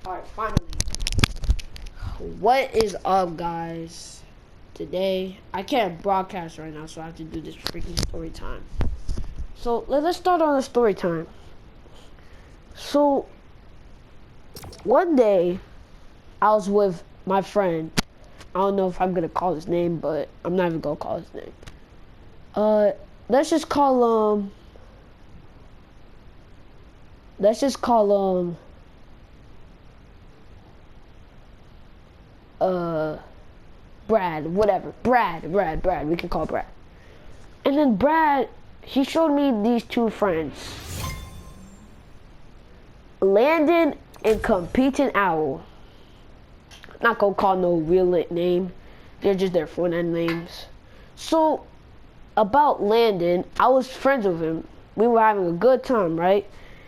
Alright, finally. What is up, guys? Today, I can't broadcast right now, so I have to do this freaking story time. So, let's start on the story time. So, one day, I was with my friend. I don't know if I'm gonna call his name, but I'm not even gonna call his name. Let's just call Brad, whatever. Brad, we can call Brad. And then Brad, he showed me these two friends. Landon and Competing Owl. Not gonna call no real name. They're just their Fortnite names. So, about Landon, I was friends with him. We were having a good time, right?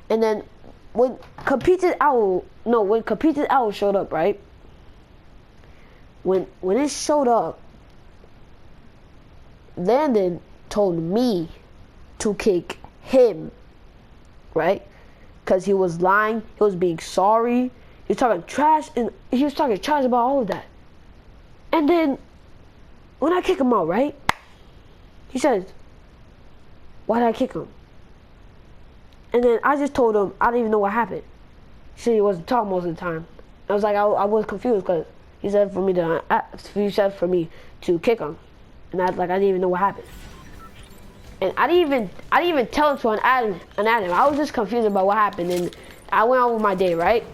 And then when Competing Owl showed up, right? When it showed up, Landon told me to kick him, right? Because he was lying, he was being sorry, he was talking trash, and he was talking trash about all of that. And then, when I kick him out, right? He says, why did I kick him? And then I just told him, I didn't even know what happened. He said he wasn't talking most of the time. I was like, I was confused because he said for me to kick him. And I didn't even know what happened. And I didn't even tell him to an Adam. I was just confused about what happened, and I went on with my day, right?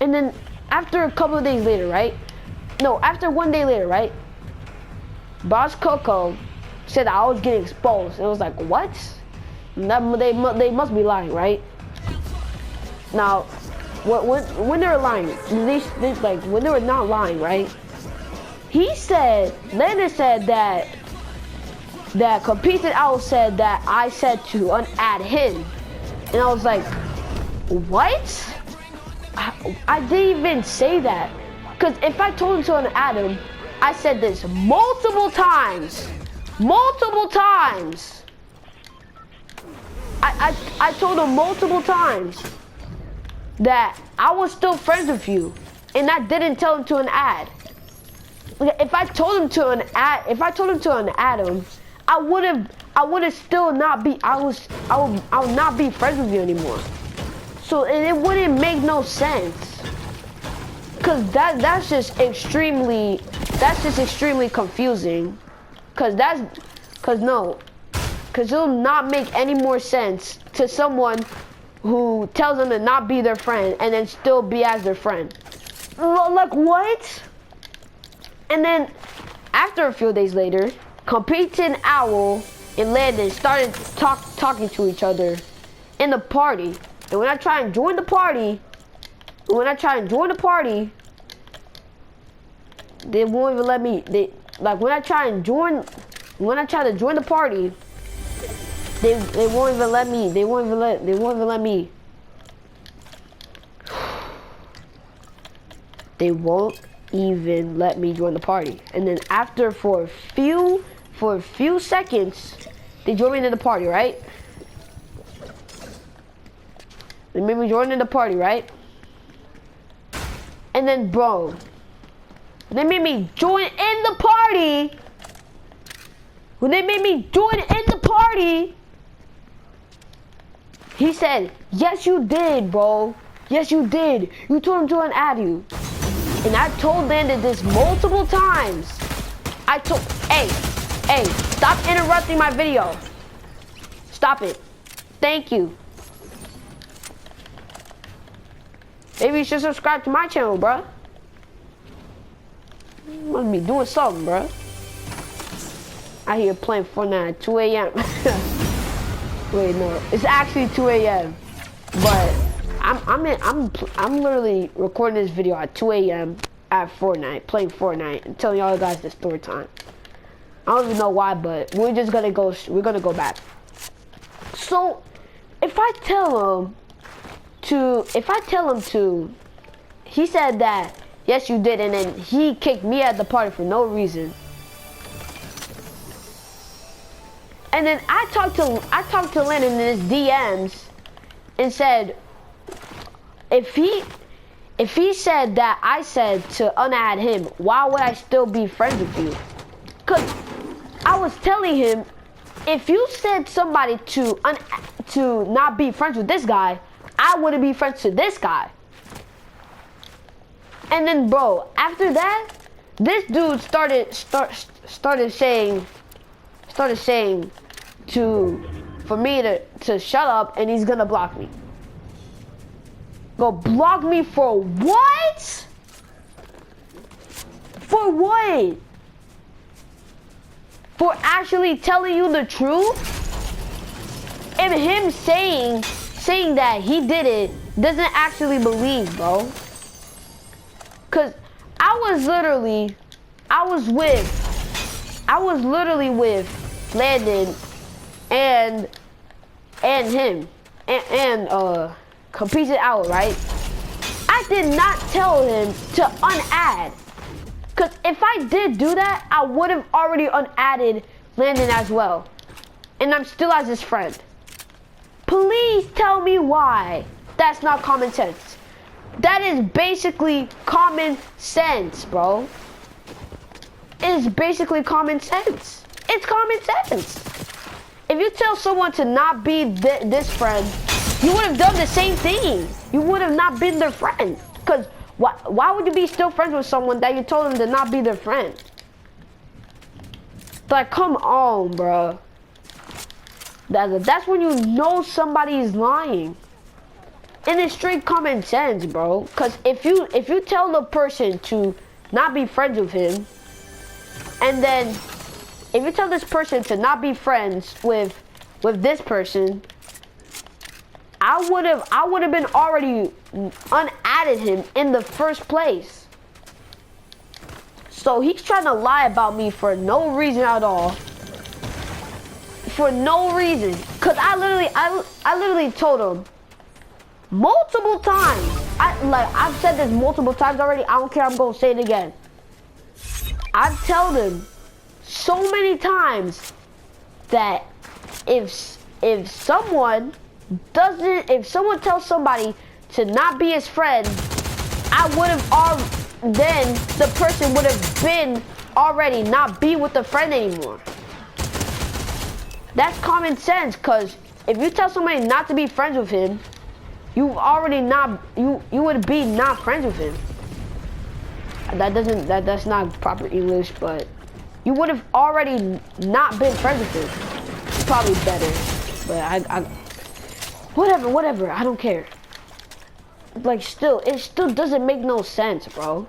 And then after a couple of days later, right? No, after 1 day later, right? Boss Coco said I was getting exposed. And I was like, what? They must be lying, right? Now, when they were lying, when they were not lying, right? Landon said that Competing Owl said that I said to unadd him. And I was like, what? I didn't even say that. Because if I told him to unadd him, I said this multiple times. I told him multiple times that I was still friends with you, and I didn't tell him to unadd. If I told him to unadd him, I would still not be. I would not be friends with you anymore. So it wouldn't make no sense. Cause that's just extremely confusing. Cause it'll not make any more sense to someone who tells them to not be their friend and then still be as their friend. Like what? And then after a few days later, Competing Owl and Landon started talking to each other in the party. And when I try and join the party, they won't even let me. When I try to join the party, they won't even let me. They won't even let me. They won't even let me join the party. And then after for a few seconds, they join me into the party, right? They made me join in the party, right? And then, bro, they made me join in the party. When they made me join in the party, he said, yes, you did, bro. Yes, you did. You told him to unadd you. And I told Landon this multiple times. Hey, stop interrupting my video. Stop it. Thank you. Maybe you should subscribe to my channel, bruh. You must be doing something, bruh. I hear playing Fortnite at 2 a.m. Wait, no, it's actually 2 a.m. But I'm literally recording this video at 2 a.m. at Fortnite, playing Fortnite, and telling y'all guys the story time. I don't even know why, but we're gonna go back. So, if I tell him to, he said that, yes, you did, and then he kicked me at the party for no reason. And then I talked to Landon in his DMs and said, if he if he said that I said to unadd him, why would I still be friends with you? Cause I was telling him, if you said somebody to not be friends with this guy, I wouldn't be friends with this guy. And then, bro, after that, this dude started saying for me to shut up, and he's gonna block me. Go block me for what? For what? For actually telling you the truth? And him saying that he did it doesn't actually believe, bro. Cause I was literally with Landon and him and completed out, right? I did not tell him to unadd. Cause if I did do that, I would have already unadded Landon as well. And I'm still as his friend. Please tell me why that's not common sense. That is basically common sense, bro. It is basically common sense. It's common sense. If you tell someone to not be this friend, you would have done the same thing. You would have not been their friend. Because why would you be still friends with someone that you told them to not be their friend? Like, come on, bro. That's when you know somebody is lying. And it's straight common sense, bro. Because if you tell the person to not be friends with him, and then if you tell this person to not be friends with this person, I would have been already unadded him in the first place. So he's trying to lie about me for no reason at all. For no reason. Cause I literally told him multiple times. I've said this multiple times already. I don't care, I'm gonna say it again. I've told him so many times that if someone tells somebody to not be his friend, then the person would have been already not be with the friend anymore. That's common sense, cause if you tell somebody not to be friends with him, you would be not friends with him. That's not proper English, but you would have already not been friends with him. It's probably better, but whatever, I don't care. Like, it still doesn't make no sense, bro.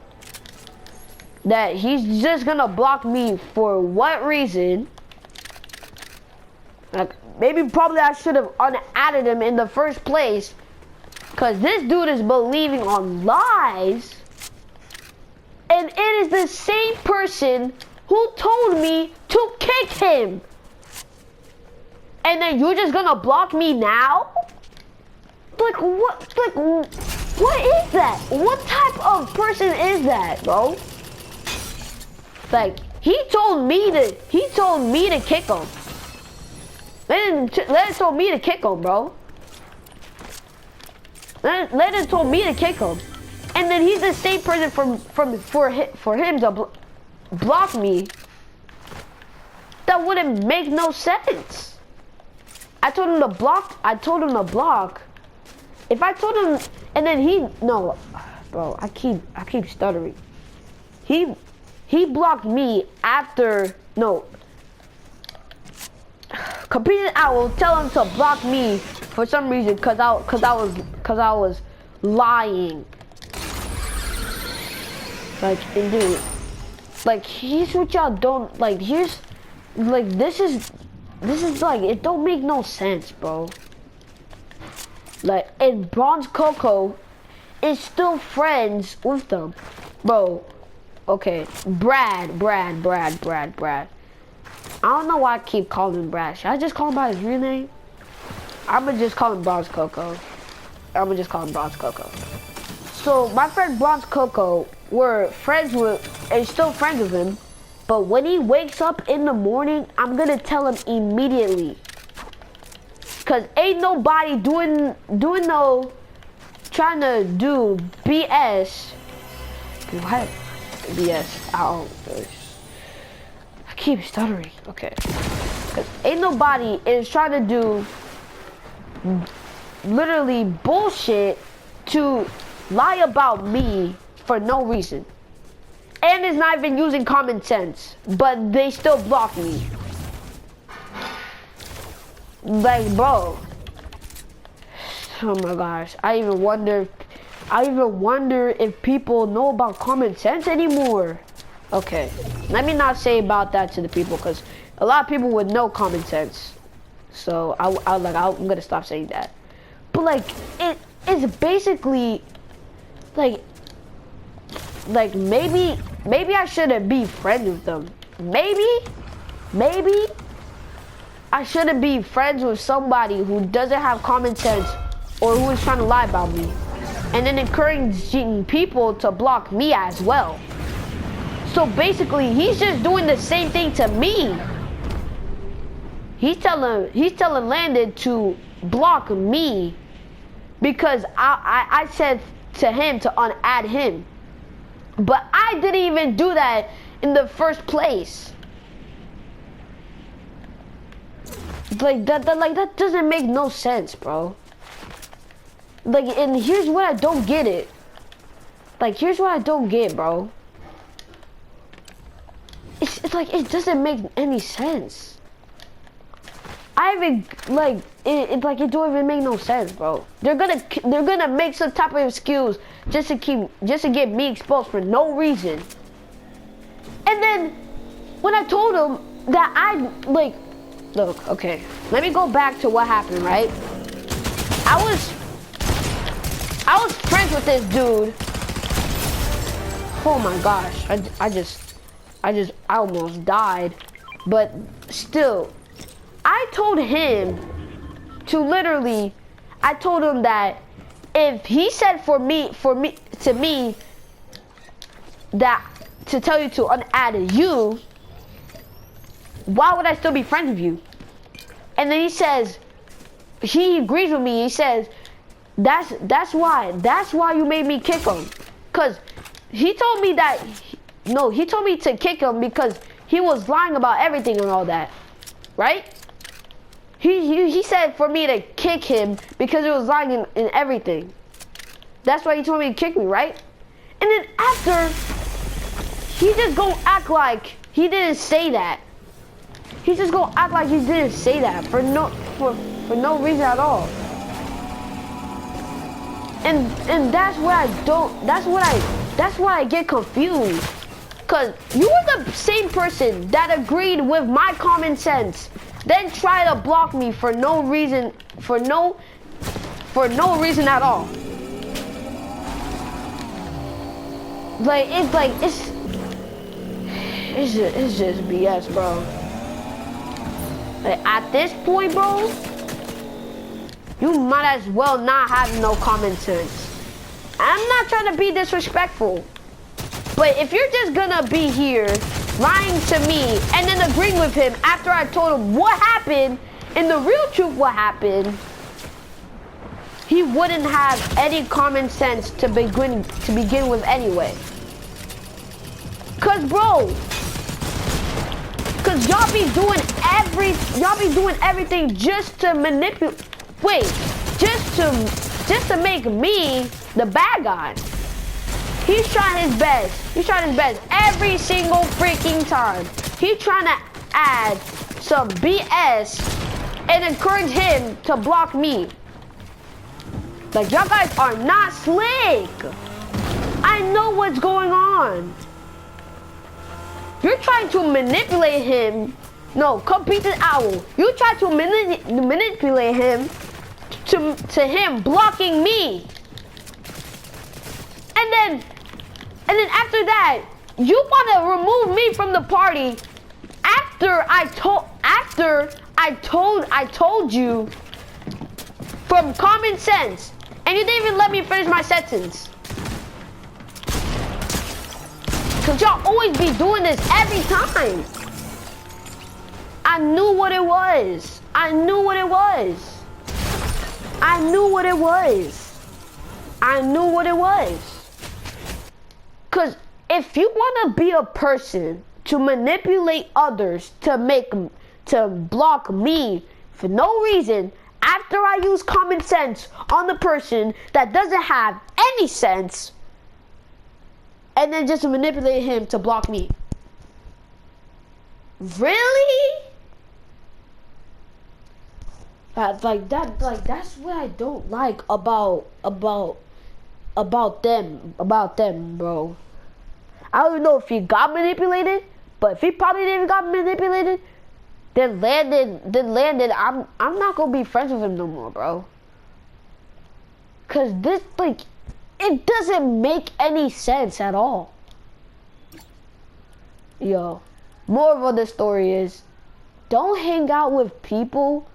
That he's just gonna block me for what reason? Like, probably I should have unadded him in the first place, cause this dude is believing on lies, and it is the same person who told me to kick him. And then you're just gonna block me now? Like, what? Like, what is that? What type of person is that, bro? Like, he told me to kick him. Lennon told me to kick him, bro. Lennon told me to kick him. And then he's the same person for him to block me. That wouldn't make no sense. I told him to block. If I told him, and then no, bro, I keep stuttering. He blocked me after, no. Completed, I will tell him to block me for some reason, cause I was lying. Like, and dude, like, here's what y'all don't, like, this is like, it don't make no sense, bro. Like, and Bronze Coco is still friends with them. Bro, okay, Brad. I don't know why I keep calling him Brad. Should I just call him by his real name? I'ma just call him Bronze Coco. So, my friend Bronze Coco, we're friends with, and still friends with him. But when he wakes up in the morning, I'm gonna tell him immediately. Cause ain't nobody doing no trying to do BS. What? BS. Ow. I keep stuttering. Okay. Cause ain't nobody is trying to do literally bullshit to lie about me for no reason. And it's not even using common sense, but they still block me. Like, bro. Oh my gosh. I even wonder if people know about common sense anymore. Okay. Let me not say about that to the people, because a lot of people would know common sense. So I'm gonna stop saying that. But like, it's basically like maybe I shouldn't be friends with them. Maybe I shouldn't be friends with somebody who doesn't have common sense or who is trying to lie about me, and then encouraging people to block me as well. So basically, he's just doing the same thing to me. He's telling Landon to block me because I said to him to unadd him. But I didn't even do that in the first place. Like that doesn't make no sense, bro. Like, and here's what I don't get it. Like, here's what I don't get, bro. It's like, it doesn't make any sense. I even it don't even make no sense, bro. They're gonna make some type of excuse just to get me exposed for no reason. And then when I told them that look, okay, let me go back to what happened, right? I was friends with this dude. Oh my gosh, I almost died, but still. I told him that if he said to me that to tell you to unadd you, why would I still be friends with you? And then he agrees with me. He says, that's why you made me kick him. Cause he told me to kick him because he was lying about everything and all that, right? He said for me to kick him because he was lying in everything. That's why he told me to kick me, right? And then after, he just gonna act like he didn't say that. He's just gonna act like he didn't say that for no reason at all. And that's why I get confused. Cause you were the same person that agreed with my common sense, then try to block me for no reason, for no reason at all. It's just BS, bro. Like, at this point, bro, you might as well not have no common sense. I'm not trying to be disrespectful, but if you're just gonna be here lying to me and then agreeing with him after I told him what happened and the real truth what happened, he wouldn't have any common sense to begin with anyway. Cause y'all be doing everything just to manipulate. Wait, just to make me the bad guy. He's trying his best every single freaking time. He's trying to add some BS and encourage him to block me. Like, y'all guys are not slick. I know what's going on. You're trying to manipulate him. No, come beat the owl. You try to manipulate him to him blocking me. And then after that, you want to remove me from the party after I told you from common sense, and you didn't even let me finish my sentence. Cause y'all always be doing this every time. I knew what it was. I knew what it was. Cause if you wanna be a person to manipulate others to block me for no reason, after I use common sense on the person that doesn't have any sense, and then just manipulate him to block me. Really? That's what I don't like about them, bro. I don't even know if he got manipulated, but if he probably didn't got manipulated, then Landon, I'm not gonna be friends with him no more, bro. Cause this, like, it doesn't make any sense at all. Yo, moral of the story is, don't hang out with people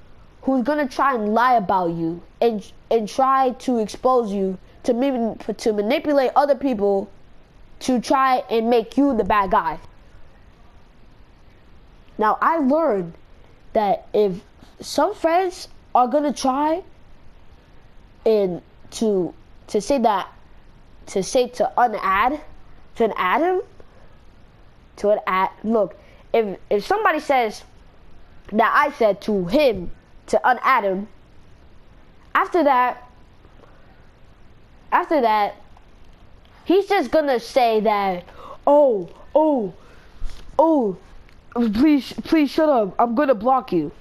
who's gonna try and lie about you and try to expose you to manipulate other people to try and make you the bad guy. Now I learned that if some friends are gonna try and to unadd look, if somebody says that I said to him to unadd him, after that he's just gonna say that, oh, please shut up, I'm gonna block you.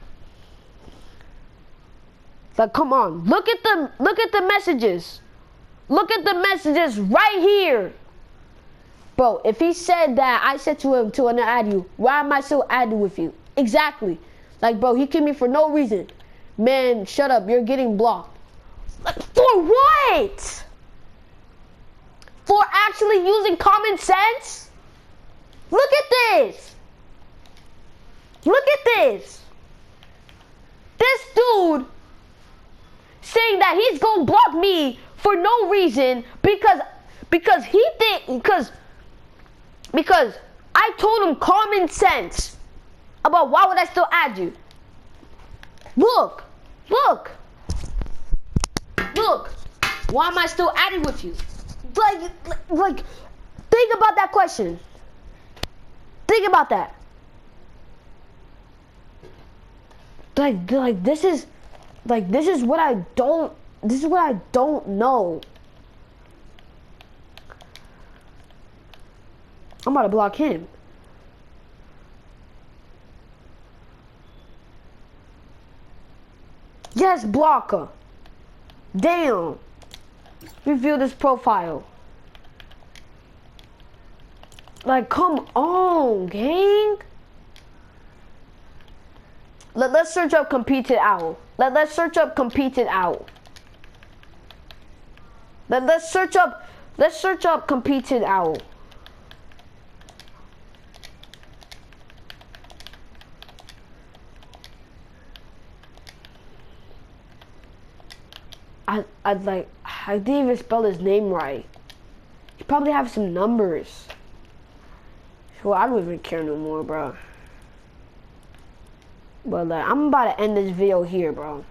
Like, come on, look at the messages. Look at the messages right here. Bro, if he said that I said to him to unadd you, why am I still adding with you? Exactly. Like, bro, he kicked me for no reason. Man, shut up, you're getting blocked. Like, for what? For actually using common sense? Look at this. Look at this. This dude saying that he's gonna block me for no reason because I told him common sense about why would I still add you. Look. Why am I still adding with you? Like, think about that question. Think about that. This is what I don't know. I'm about to block him. Yes, blocker. Damn. Reveal this profile. Like, come on, gang. Let's search up competed owl. Let's search up competed owl. Let's search up competed owl. I didn't even spell his name right. He probably have some numbers. Well, I don't even care no more, bro. But I'm about to end this video here, bro.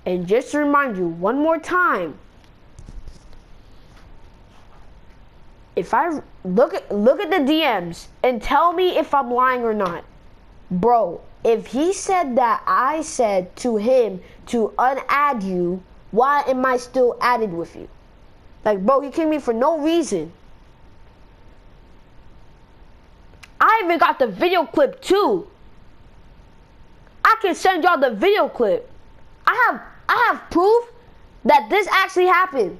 And just to remind you one more time, if I look at the DMs and tell me if I'm lying or not, bro. If he said that I said to him to unadd you, why am I still added with you? Like, bro, he kicked me for no reason. I even got the video clip too. I can send y'all the video clip. I have proof that this actually happened.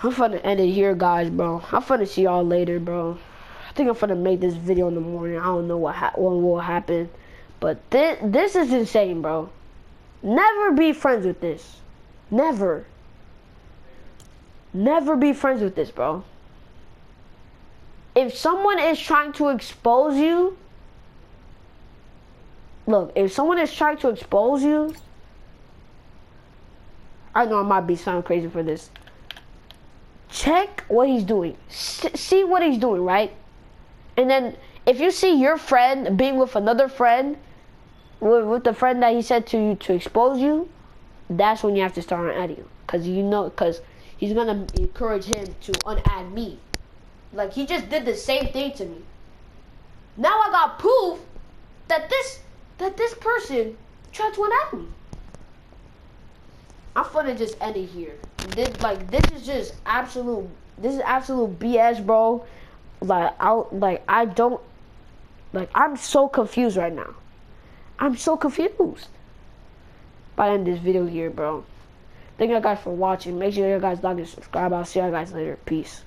I'm finna end it here, guys, bro. I'm finna see y'all later, bro. I think I'm finna make this video in the morning. I don't know what will happen. But this is insane, bro. Never be friends with this. Never. Never be friends with this, bro. If someone is trying to expose you, look, if someone is trying to expose you, I know I might be sounding crazy for this. Check what he's doing. See what he's doing, right? And then if you see your friend being with another friend, with the friend that he said to you to expose you, that's when you have to start unadding him. Because he's gonna encourage him to unadd me. Like, he just did the same thing to me. Now I got proof that this person tried to unadd me. I'm gonna just end it here. This is just absolute BS, bro. I'm so confused right now. I'm so confused. But I end this video here, bro. Thank you guys for watching. Make sure you guys like and subscribe. I'll see you guys later. Peace.